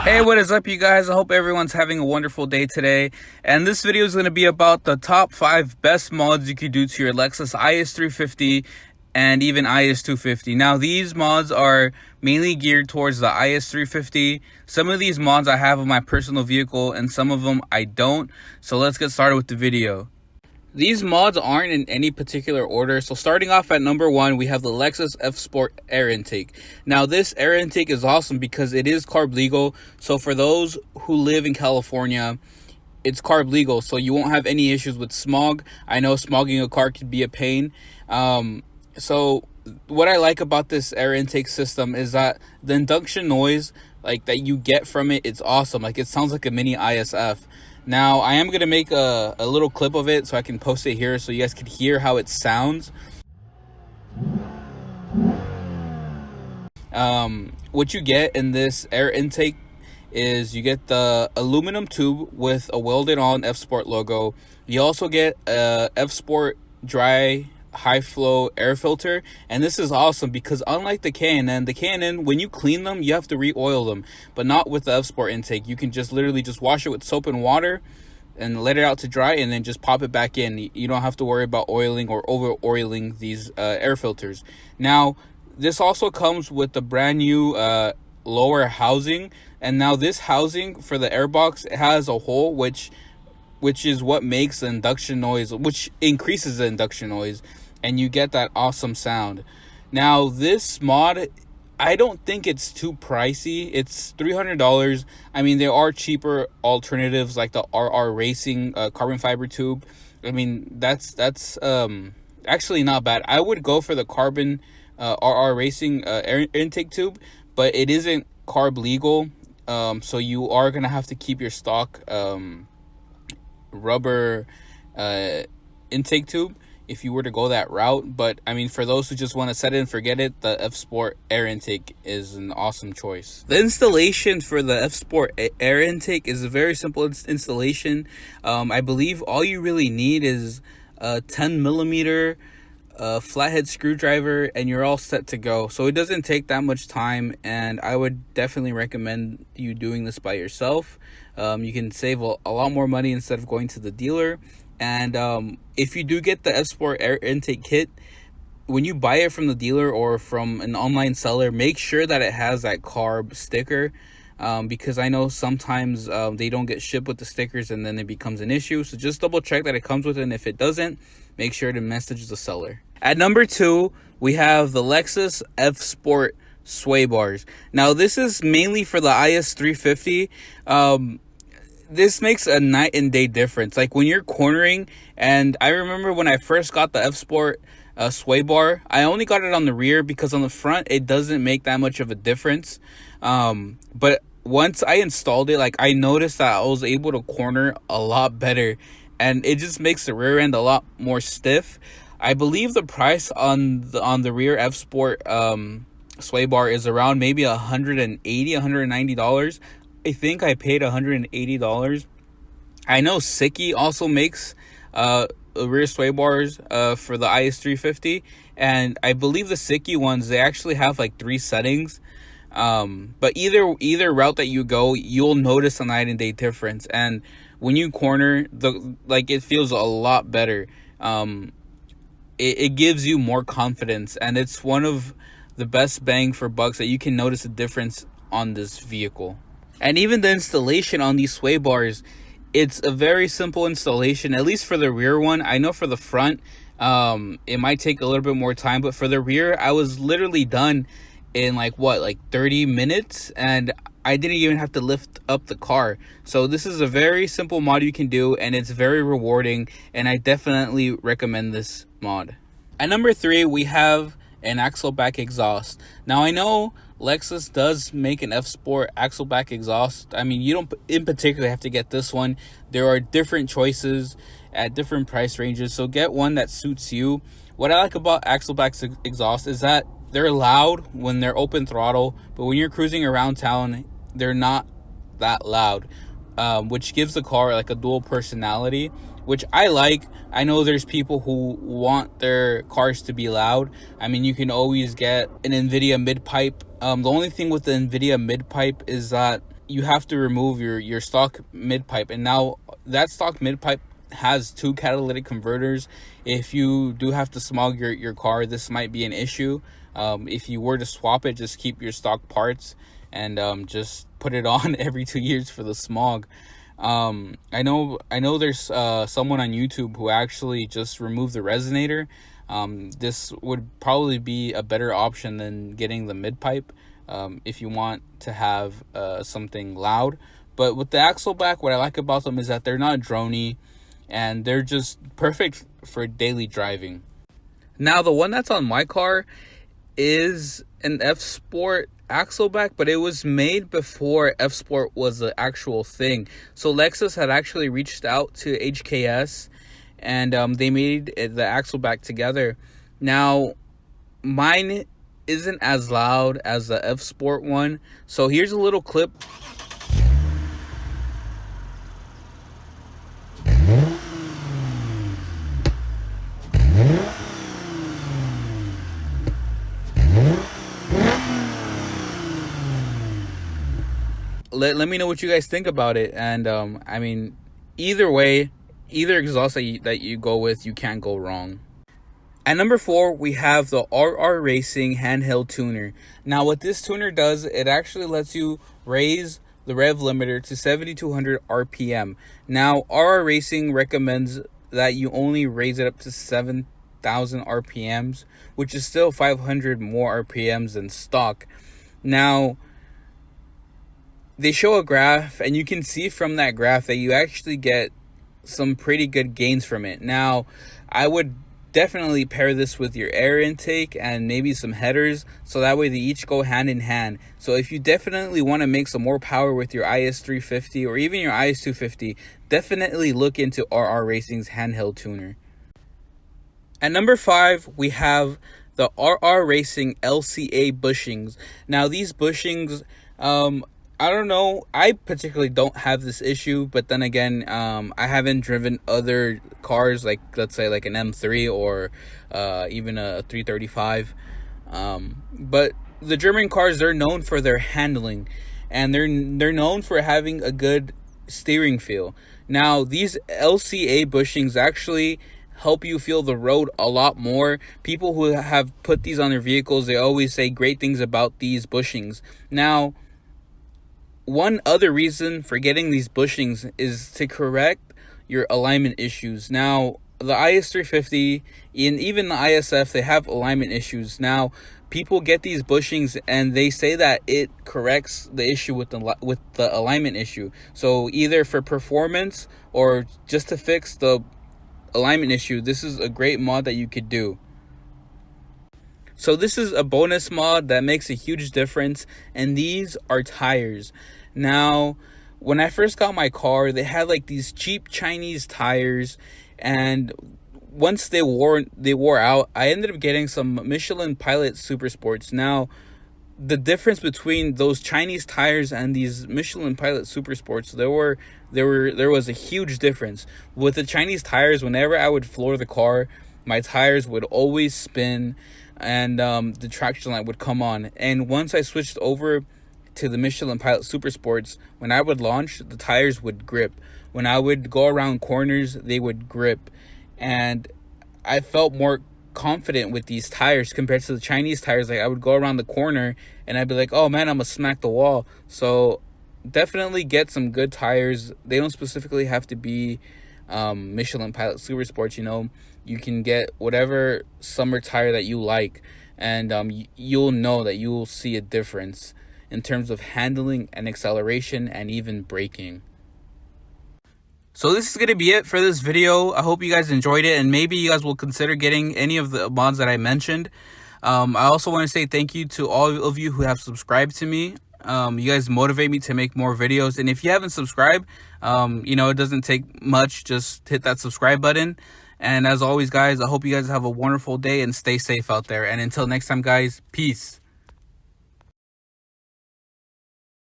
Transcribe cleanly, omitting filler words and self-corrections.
Hey, what is up, you guys? I hope everyone's having a wonderful day today. And this video is going to be about the top 5 best mods you could do to your Lexus IS350 and even IS250. Now, these mods are mainly geared towards the IS350. Some of these mods I have on my personal vehicle and some of them I don't. So let's get started with the video. These mods aren't in any particular order. So starting off at number 1, we have the Lexus F Sport air intake. Now this air intake is awesome because it is carb legal. So for those who live in California, it's carb legal. So you won't have any issues with smog. I know smogging a car could be a pain. So what I like about this air intake system is that the induction noise that you get from it, it's awesome. It sounds like a mini ISF. Now, I am going to make a little clip of it so I can post it here so you guys can hear how it sounds. What you get in this air intake is you get the aluminum tube with a welded on F Sport logo. You also get a F Sport dry high flow air filter, and this is awesome because unlike the K&N, when you clean them you have to re-oil them, but not with the F Sport intake. You can just literally just wash it with soap and water and let it out to dry and then just pop it back in. You don't have to worry about oiling or over oiling these air filters. Now this also comes with the brand new lower housing, and now this housing for the airbox, it has a hole which is what makes the induction noise, which increases the induction noise, and you get that awesome sound. Now this mod, I don't think it's too pricey. It's $300. I mean, there are cheaper alternatives like the RR Racing carbon fiber tube. I mean, that's actually not bad. I would go for the carbon RR Racing air intake tube, but it isn't carb legal, so you are gonna have to keep your stock rubber intake tube if you were to go that route. But I mean, for those who just want to set it and forget it, the F Sport air intake is an awesome choice. The installation for the F Sport air intake is a very simple installation. I believe all you really need is a 10mm flathead screwdriver and you're all set to go. So it doesn't take that much time, and I would definitely recommend you doing this by yourself. You can save a lot more money instead of going to the dealer. And if you do get the F Sport air intake kit, when you buy it from the dealer or from an online seller, make sure that it has that carb sticker, because I know sometimes they don't get shipped with the stickers and then it becomes an issue. So just double check that it comes with it, and if it doesn't, make sure to message the seller. At number 2, we have the Lexus F Sport sway bars. Now this is mainly for the IS350. This makes a night and day difference. When you're cornering, and I remember when I first got the F Sport sway bar, I only got it on the rear because on the front it doesn't make that much of a difference. But once I installed it, I noticed that I was able to corner a lot better, and it just makes the rear end a lot more stiff. I believe the price on the rear F Sport sway bar is around maybe $180, $190. I think I paid $180. I know Siki also makes rear sway bars for the IS350, and I believe the Siki ones, they actually have 3 settings. But either route that you go, you'll notice a night and day difference, and when you corner, it feels a lot better. It gives you more confidence, and it's one of the best bang for bucks that you can notice a difference on this vehicle. And even the installation on these sway bars, it's a very simple installation, at least for the rear one. I know for the front, it might take a little bit more time, but for the rear, I was literally done in 30 minutes, and I didn't even have to lift up the car. So this is a very simple mod you can do, and it's very rewarding, and I definitely recommend this mod. At number 3, we have an axle back exhaust. Now I know Lexus does make an F Sport axle back exhaust. I mean, you don't in particular have to get this one. There are different choices at different price ranges, so get one that suits you. What I like about axle back exhaust is that they're loud when they're open throttle, but when you're cruising around town, they're not that loud, which gives the car a dual personality, which I like. I know there's people who want their cars to be loud. I mean, you can always get an NVIDIA mid-pipe. The only thing with the NVIDIA mid-pipe is that you have to remove your stock mid pipe. And now that stock mid pipe has 2 catalytic converters. If you do have to smog your car, this might be an issue. If you were to swap it, just keep your stock parts and just put it on every 2 years for the smog. I know there's someone on YouTube who actually just removed the resonator. This would probably be a better option than getting the mid pipe if you want to have something loud. But with the Axleback, what I like about them is that they're not droney, and they're just perfect for daily driving. Now, the one that's on my car is an F-Sport Axleback, but it was made before F-Sport was the actual thing. So Lexus had actually reached out to HKS, and they made the Axleback together. Now, mine isn't as loud as the F-Sport one, so here's a little clip. Let me know what you guys think about it. And I mean, either way, either exhaust that you go with, you can't go wrong. At number 4, we have the RR Racing handheld tuner. Now, what this tuner does, it actually lets you raise the rev limiter to 7,200 RPM. Now, RR Racing recommends that you only raise it up to 7,000 RPMs, which is still 500 more RPMs than stock. Now, they show a graph, and you can see from that graph that you actually get some pretty good gains from it. Now, I would definitely pair this with your air intake and maybe some headers, so that way they each go hand in hand. So if you definitely want to make some more power with your IS350 or even your IS250, definitely look into RR Racing's handheld tuner. At number 5, we have the RR Racing LCA bushings. Now, these bushings, I don't know, I particularly don't have this issue, but then again, I haven't driven other cars, like, let's say, like an M3 or even a 335. But the German cars, they're known for their handling, and they're known for having a good steering feel. Now, these LCA bushings actually help you feel the road a lot more. People who have put these on their vehicles, they always say great things about these bushings. Now, one other reason for getting these bushings is to correct your alignment issues. Now, the IS350 and even the ISF, they have alignment issues. Now, people get these bushings and they say that it corrects the issue with the alignment issue. So either for performance or just to fix the alignment issue, this is a great mod that you could do. So this is a bonus mod that makes a huge difference, and these are tires. Now, when I first got my car, they had like these cheap Chinese tires, and once they wore out, I ended up getting some Michelin Pilot Super Sports. Now, the difference between those Chinese tires and these Michelin Pilot Super Sports, there was a huge difference. With the Chinese tires, whenever I would floor the car, my tires would always spin, and the traction light would come on. And once I switched over to the Michelin Pilot Super Sports, when I would launch, the tires would grip. When I would go around corners, they would grip. And I felt more confident with these tires compared to the Chinese tires. Like, I would go around the corner and I'd be like, oh man, I'm gonna smack the wall. So definitely get some good tires. They don't specifically have to be Michelin Pilot Super Sports. You know, you can get whatever summer tire that you like, and you'll know that you will see a difference in terms of handling and acceleration and even braking. So this is going to be it for this video. I hope you guys enjoyed it, and maybe you guys will consider getting any of the mods that I mentioned. I also want to say thank you to all of you who have subscribed to me. You guys motivate me to make more videos, and if you haven't subscribed, you know, it doesn't take much. Just hit that subscribe button. And as always, guys, I hope you guys have a wonderful day and stay safe out there. And until next time, guys, peace.